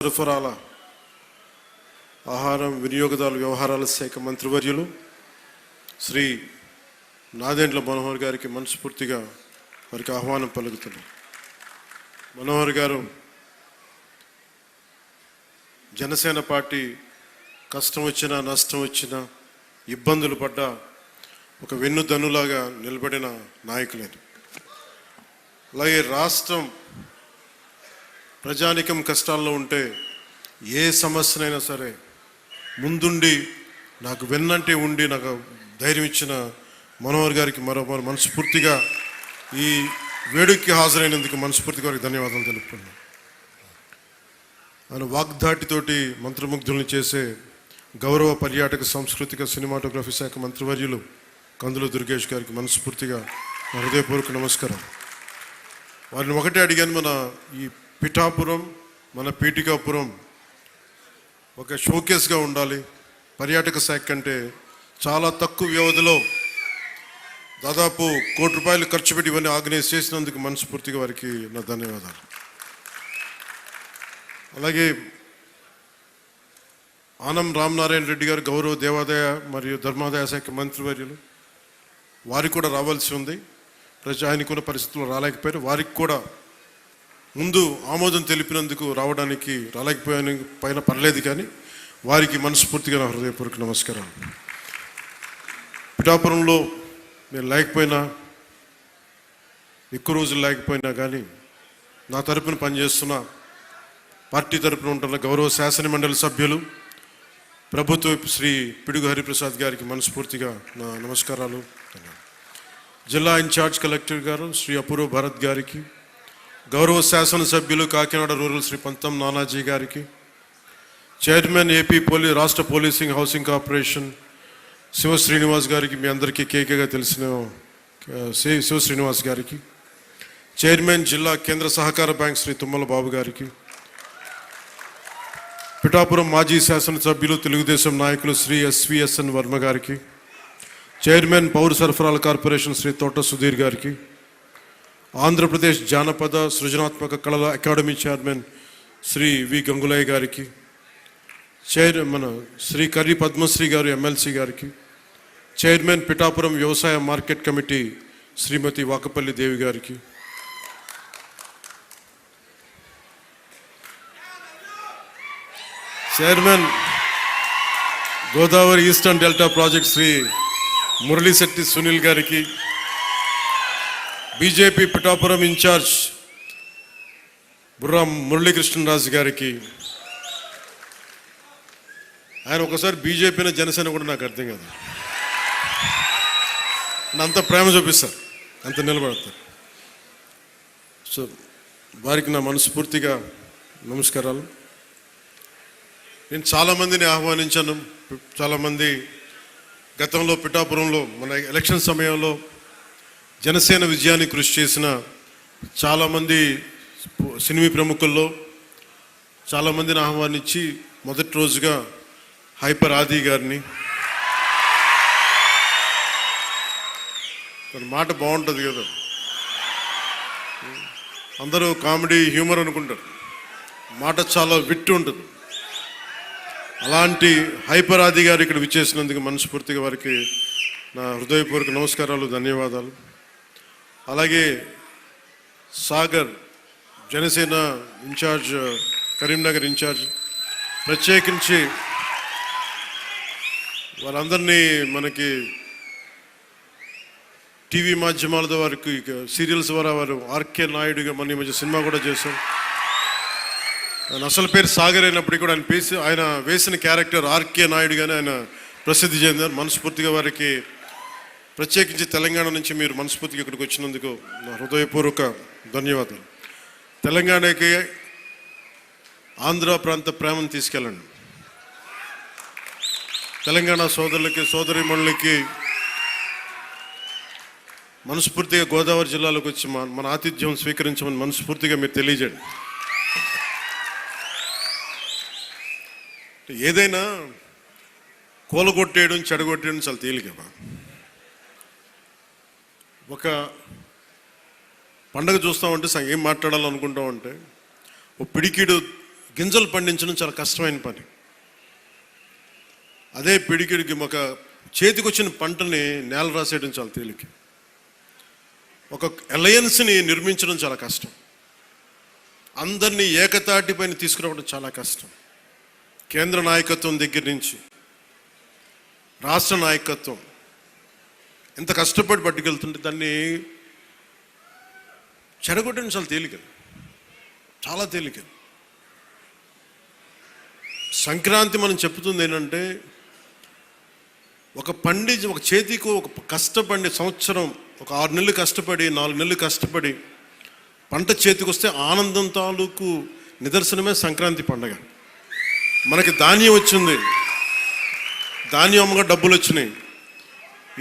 సరఫరాల ఆహారం వినియోగదారుల వ్యవహారాల శాఖ మంత్రివర్యులు శ్రీ నాదెండ్ల మనోహర్ గారికి మనస్ఫూర్తిగా వారికి ఆహ్వానం పలుకుతున్నాం. మనోహర్ గారు జనసేన పార్టీ కష్టం వచ్చినా నష్టం వచ్చినా ఇబ్బందులు పడ్డా ఒక వెన్నుదన్నులాగా నిలబడిన నాయకులేదు. అలాగే రాష్ట్రం ప్రజానికం కష్టాల్లో ఉంటే ఏ సమస్యనైనా సరే ముందుండి నాకు వెన్నంటే ఉండి నాకు ధైర్యం ఇచ్చిన మనోహర్ గారికి మరో మనస్ఫూర్తిగా ఈ వేడుకకి హాజరైనందుకు మనస్ఫూర్తిగా వారికి ధన్యవాదాలు తెలుపుకున్నాను. ఆయన వాగ్దాటితోటి మంత్రముగ్ధుల్ని చేసే గౌరవ పర్యాటక సాంస్కృతిక సినిమాటోగ్రఫీ శాఖ మంత్రివర్యులు కందుల దుర్గేష్ గారికి మనస్ఫూర్తిగా హృదయపూర్వక నమస్కారం. వారిని ఒకటే అడిగాను, మన ఈ పిఠాపురం మన పీఠికాపురం ఒక షోకేస్గా ఉండాలి. పర్యాటక శాఖ కంటే చాలా తక్కువ వ్యవధిలో దాదాపు ₹1 కోటి ఖర్చు పెట్టి ఇవన్నీ ఆర్గనైజ్ చేసినందుకు మనస్ఫూర్తిగా వారికి నా ధన్యవాదాలు. అలాగే ఆనం రామనారాయణ రెడ్డి గారు గౌరవ దేవాదాయ మరియు ధర్మాదాయ శాఖ మంత్రివర్యులు, వారికి కూడా రావాల్సి ఉంది. ఆయనకున్న పరిస్థితుల్లో రాలేకపోయారు. వారికి కూడా ముందు ఆమోదం తెలిపినందుకు రాలేకపోయాను పైన పర్లేదు, కానీ వారికి మనస్ఫూర్తిగా నా హృదయపూర్వక నమస్కారం. పిఠాపురంలో నేను లేకపోయినా, ఎక్కువ రోజులు లేకపోయినా కానీ నా తరపున పనిచేస్తున్న పార్టీ తరపున ఉంటున్న గౌరవ శాసనమండలి సభ్యులు ప్రభుత్వ శ్రీ పిడుగు హరిప్రసాద్ గారికి మనస్ఫూర్తిగా నా నమస్కారాలు. జిల్లా ఇన్ఛార్జ్ కలెక్టర్ గారు శ్రీ అపూర్వ భరత్ గారికి, గౌరవ శాసనసభ్యులు కాకినాడ రూరల్ శ్రీ పంతం నానాజీ గారికి, చైర్మన్ ఏపీ రాష్ట్ర policing housing corporation Shiva Srinivas గారికి, మీ అందరికీ కేకేగా తెలిసిన శివ శ్రీనివాస్ గారికి, చైర్మన్ జిల్లా కేంద్ర సహకార బ్యాంక్ శ్రీ తుమ్మల బాబు గారికి, పిఠాపురం మాజీ శాసనసభ్యులు తెలుగుదేశం నాయకులు శ్రీ ఎస్విఎస్ఎన్ వర్మ గారికి, చైర్మన్ పౌర సరఫరాల కార్పొరేషన్ శ్రీ తోట సుధీర్ గారికి, ఆంధ్రప్రదేశ్ జానపద సృజనాత్మక కళల అకాడమీ చైర్మన్ శ్రీ వి గంగులయ్య గారికి, మన శ్రీ కర్రి పద్మశ్రీ గారు ఎమ్మెల్సీ గారికి, చైర్మన్ పిఠాపురం వ్యవసాయ మార్కెట్ కమిటీ శ్రీమతి వాకపల్లి దేవి గారికి, chairman Godavari eastern delta project Shri Muralishetti Sunil గారికి, బీజేపీ పిఠాపురం ఇన్ఛార్జ్ బుర్రా మురళీకృష్ణరాజు గారికి. ఆయన ఒకసారి బీజేపీని జనసేన కూడా నాకు అర్థం కాదు, అంత ప్రేమ చూపిస్తారు, అంత నిలబడతారు. సో వారికి నా మనస్ఫూర్తిగా నమస్కారాలు. నేను చాలామందిని ఆహ్వానించాను. చాలామంది గతంలో పిఠాపురంలో మన ఎలక్షన్ సమయంలో జనసేన విజయానికి కృషి చేసిన చాలామంది సినిమా ప్రముఖుల్లో చాలామందిని ఆహ్వానించి మొదటి రోజుగా హైపర్ ఆది గారిని, తన మాట బాగుంటుంది కదా, అందరూ కామెడీ హ్యూమర్ అనుకుంటారు, మాట చాలా విట్టు ఉంటుంది. అలాంటి హైపర్ ఆది గారు ఇక్కడ విచ్చేసినందుకు మనస్ఫూర్తిగా వారికి నా హృదయపూర్వక నమస్కారాలు, ధన్యవాదాలు. అలాగే సాగర్ జనసేన ఇన్ఛార్జ్, కరీంనగర్ ఇన్ఛార్జ్, ప్రత్యేకించి వాళ్ళందరినీ మనకి టీవీ మాధ్యమాలతో వారికి సీరియల్స్ ద్వారా వారు ఆర్కే నాయుడుగా మన ఈ మధ్య సినిమా కూడా చేశాం. ఆయన అసలు పేరు సాగర్ అయినప్పటికీ కూడా ఆయన వేసిన క్యారెక్టర్ ఆర్కే నాయుడుగానే ఆయన ప్రసిద్ధి చెందారు. మనస్ఫూర్తిగా వారికి ప్రత్యేకించి తెలంగాణ నుంచి మీరు మనస్ఫూర్తిగా ఇక్కడికి వచ్చినందుకు నా హృదయపూర్వక ధన్యవాదాలు. తెలంగాణకి ఆంధ్ర ప్రాంత ప్రేమను తీసుకెళ్ళండి. తెలంగాణ సోదరులకి సోదరీమణులకి మనస్ఫూర్తిగా గోదావరి జిల్లాలోకి వచ్చి మన ఆతిథ్యం స్వీకరించమని మనస్ఫూర్తిగా మీరు తెలియజేయండి. ఏదైనా కూలగొట్టేయడం చెడగొట్టేయడం చాలా తేలికమ్మా. ఒక పండగ చూస్తామంటే ఏం మాట్లాడాలనుకుంటామంటే ఓ పిడికిడు గింజలు పండించడం చాలా కష్టమైన పని. అదే పిడికిడికి ఒక చేతికి వచ్చిన పంటని నేల రాసేయడం చాలా తేలిక. ఒక అలయన్స్ని నిర్మించడం చాలా కష్టం. అందరినీ ఏకతాటి పైన తీసుకురావడం చాలా కష్టం. కేంద్ర నాయకత్వం దగ్గర నుంచి రాష్ట్ర నాయకత్వం ఎంత కష్టపడి పట్టుకెళ్తుంటే దాన్ని చెడగొట్టడం చాలా తేలిక, చాలా తేలిక. సంక్రాంతి మనం చెప్తుంది ఏంటంటే, ఒక చేతికి ఒక కష్టపడి సంవత్సరం ఒక 6 నెలలు కష్టపడి 4 నెలలు కష్టపడి పంట చేతికి వస్తే ఆనందం తాలూకు నిదర్శనమే సంక్రాంతి పండగ. మనకి ధాన్యం వచ్చింది, ధాన్యం అమ్మగా డబ్బులు వచ్చినాయి.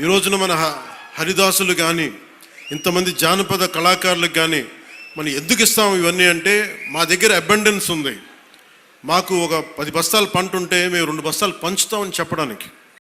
ఈ రోజున మన హరిదాసులు కానీ ఇంతమంది జానపద కళాకారులకు కానీ మనం ఎందుకు ఇస్తాం ఇవన్నీ అంటే, మా దగ్గర అబండెన్స్ ఉంది, మాకు ఒక 10 బస్తాలు పంట ఉంటే మేము 2 బస్తాలు పంచుతామని చెప్పడానికి.